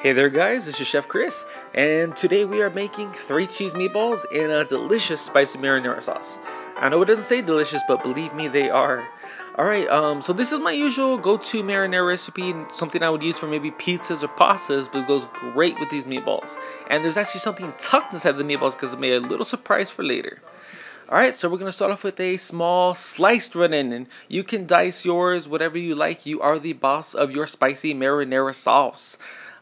Hey there guys, this is Chef Chris, and today we are making 3 cheese meatballs in a delicious spicy marinara sauce. I know it doesn't say delicious, but believe me, they are. Alright, so this is my usual go-to marinara recipe, something I would use for maybe pizzas or pastas, but it goes great with these meatballs. And there's actually something tucked inside the meatballs because it made a little surprise for later. Alright, so we're going to start off with a small sliced red onion. You can dice yours, whatever you like. You are the boss of your spicy marinara sauce.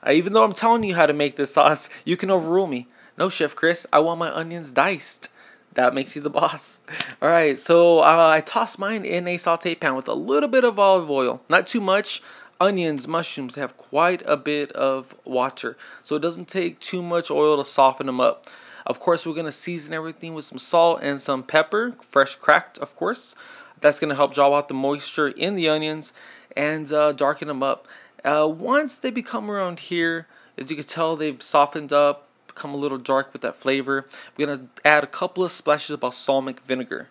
Even though I'm telling you how to make this sauce, you can overrule me. No, Chef Chris, I want my onions diced. That makes you the boss. Alright, so I tossed mine in a saute pan with a little bit of olive oil. Not too much. Onions, mushrooms have quite a bit of water, so it doesn't take too much oil to soften them up. Of course, we're going to season everything with some salt and some pepper, fresh cracked, of course. That's going to help draw out the moisture in the onions and darken them up. Once they become around here, as you can tell, they've softened up, become a little dark with that flavor. We're going to add a couple of splashes of balsamic vinegar.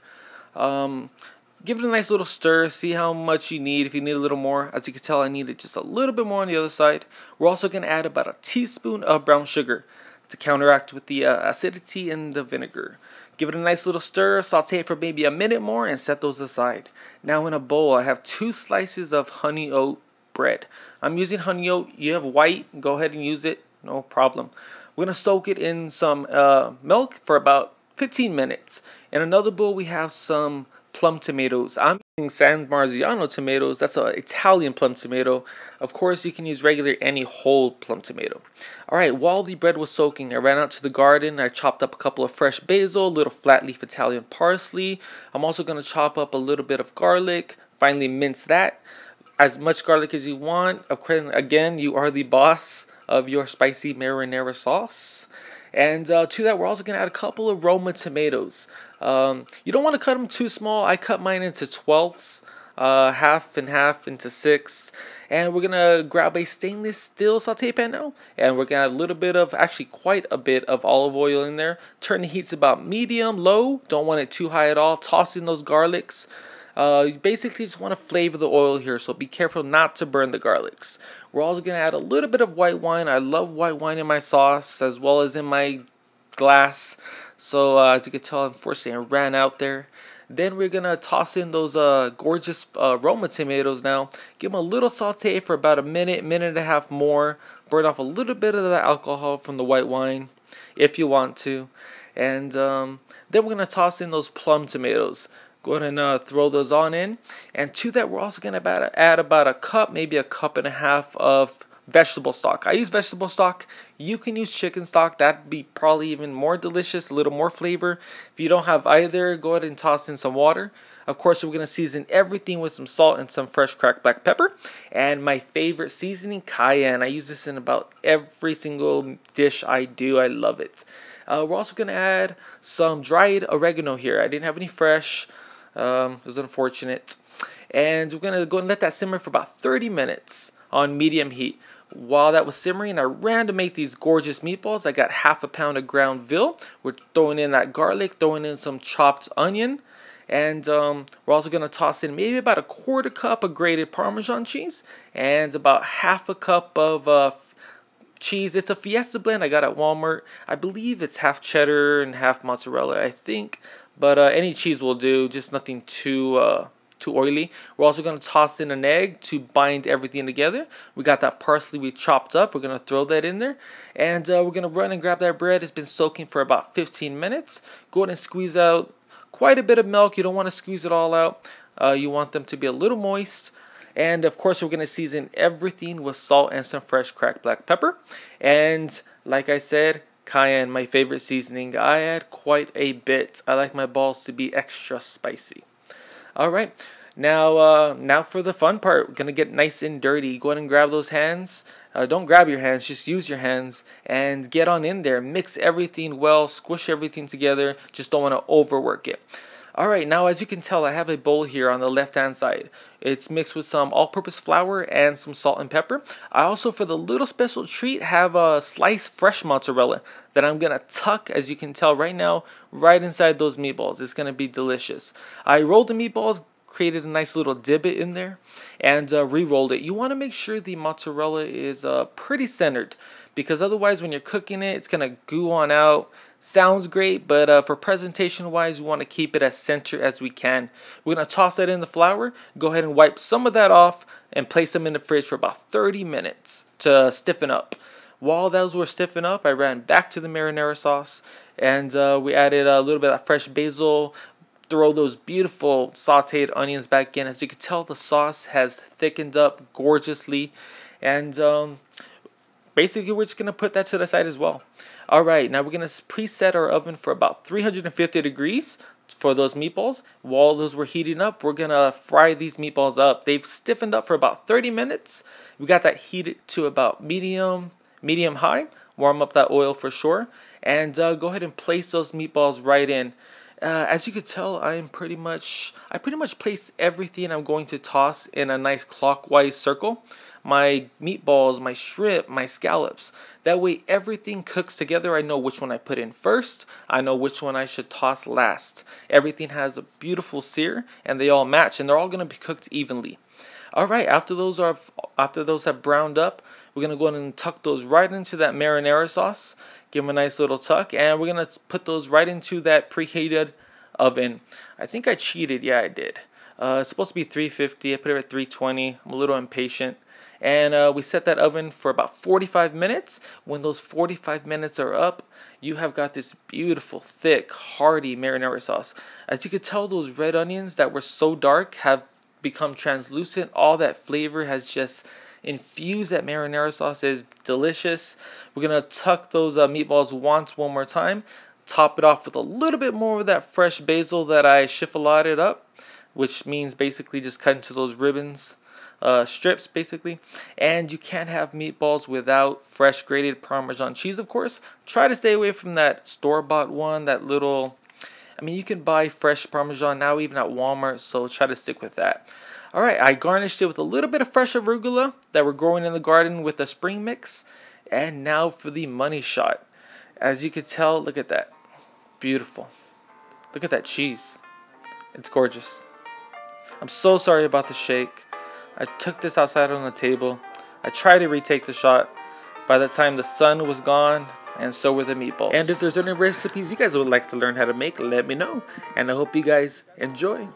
Give it a nice little stir, see how much you need. If you need a little more, as you can tell, I needed just a little bit more on the other side. We're also going to add about a teaspoon of brown sugar to counteract with the acidity in the vinegar. Give it a nice little stir, saute it for maybe a minute more, and set those aside. Now in a bowl, I have 2 slices of honey oat bread. I'm using honey oat. You have white, go ahead and use it, no problem. We're going to soak it in some milk for about 15 minutes. In another bowl, we have some plum tomatoes. I'm using San Marzano tomatoes. That's an Italian plum tomato. Of course, you can use regular any whole plum tomato. Alright, while the bread was soaking, I ran out to the garden. I chopped up a couple of fresh basil, a little flat leaf Italian parsley. I'm also going to chop up a little bit of garlic, finally mince that. As much garlic as you want. Of course, again, you are the boss of your spicy marinara sauce. And to that, we're also going to add a couple of Roma tomatoes. You don't want to cut them too small. I cut mine into 12ths, half and half into 6. And we're going to grab a stainless steel saute pan now. And we're going to add a little bit of, actually quite a bit of olive oil in there. Turn the heat to about medium, low. Don't want it too high at all. Toss in those garlics. You basically just want to flavor the oil here, so be careful not to burn the garlics. We're also going to add a little bit of white wine. I love white wine in my sauce as well as in my glass. So as you can tell, unfortunately I ran out there. Then we're going to toss in those gorgeous Roma tomatoes now. Give them a little saute for about a minute, minute and a half more. Burn off a little bit of the alcohol from the white wine if you want to. And then we're going to toss in those plum tomatoes. Go ahead and throw those on in. And to that, we're also going to add about a cup, maybe a cup and a half of vegetable stock. I use vegetable stock. You can use chicken stock. That'd be probably even more delicious, a little more flavor. If you don't have either, go ahead and toss in some water. Of course, we're going to season everything with some salt and some fresh cracked black pepper. And my favorite seasoning, cayenne. I use this in about every single dish I do. I love it. We're also going to add some dried oregano here. I didn't have any fresh. It was unfortunate. And we're going to go and let that simmer for about 30 minutes on medium heat. While that was simmering, I ran to make these gorgeous meatballs. I got half a pound of ground veal. We're throwing in that garlic, throwing in some chopped onion. And we're also going to toss in maybe about a 1/4 cup of grated Parmesan cheese. And about half a cup of cheese. It's a Fiesta blend I got at Walmart. I believe it's half cheddar and half mozzarella, I think. But any cheese will do, just nothing too oily. We're also going to toss in an egg to bind everything together. We got that parsley we chopped up. We're going to throw that in there. And we're going to run and grab that bread. It's been soaking for about 15 minutes. Go ahead and squeeze out quite a bit of milk. You don't want to squeeze it all out. You want them to be a little moist. And of course, we're going to season everything with salt and some fresh cracked black pepper. And like I said, cayenne, my favorite seasoning. I add quite a bit. I like my balls to be extra spicy. Alright, now for the fun part. We're going to get nice and dirty. Go ahead and grab those hands. Don't grab your hands, just use your hands and get on in there. Mix everything well, squish everything together. Just don't want to overwork it. Alright, now as you can tell, I have a bowl here on the left hand side. It's mixed with some all-purpose flour and some salt and pepper. I also, for the little special treat, have a sliced fresh mozzarella that I'm going to tuck, as you can tell right now, right inside those meatballs. It's going to be delicious. I rolled the meatballs, created a nice little divot in there and re-rolled it. You want to make sure the mozzarella is pretty centered, because otherwise when you're cooking it, it's going to goo on out. Sounds great, but for presentation wise, we want to keep it as centered as we can. We're going to toss that in the flour. Go ahead and wipe some of that off and place them in the fridge for about 30 minutes to stiffen up. While those were stiffening up, I ran back to the marinara sauce, and we added a little bit of fresh basil. Throw those beautiful sauteed onions back in. As you can tell, the sauce has thickened up gorgeously, and basically we're just going to put that to the side as well. Alright, now we're going to preset our oven for about 350 degrees for those meatballs. While those were heating up, we're going to fry these meatballs up. They've stiffened up for about 30 minutes. We got that heated to about medium high. Warm up that oil for sure, and go ahead and place those meatballs right in. As you can tell, I pretty much place everything I'm going to toss in a nice clockwise circle. My meatballs, my shrimp, my scallops. That way everything cooks together. I know which one I put in first. I know which one I should toss last. Everything has a beautiful sear, and they all match, and they're all going to be cooked evenly. Alright, after those have browned up, we're going to go ahead and tuck those right into that marinara sauce. Give them a nice little tuck, and we're going to put those right into that preheated oven. I think I cheated. Yeah, I did. It's supposed to be 350. I put it at 320. I'm a little impatient. And we set that oven for about 45 minutes. When those 45 minutes are up, you have got this beautiful, thick, hearty marinara sauce. As you can tell, those red onions that were so dark have become translucent. All that flavor has just infused that marinara sauce. Is delicious. We're going to tuck those meatballs one more time. Top it off with a little bit more of that fresh basil that I chiffonaded up, which means basically just cut into those ribbons. Strips basically. And you can't have meatballs without fresh grated Parmesan cheese, of course. Try to stay away from that store-bought one, that little, I mean, you can buy fresh Parmesan now even at Walmart, so try to stick with that. Alright, I garnished it with a little bit of fresh arugula that we're growing in the garden with a spring mix. And now for the money shot. As you can tell, look at that. Beautiful. Look at that cheese. It's gorgeous. I'm so sorry about the shake. I took this outside on the table. I tried to retake the shot. By the time the sun was gone, and so were the meatballs. And if there's any recipes you guys would like to learn how to make, let me know. And I hope you guys enjoy.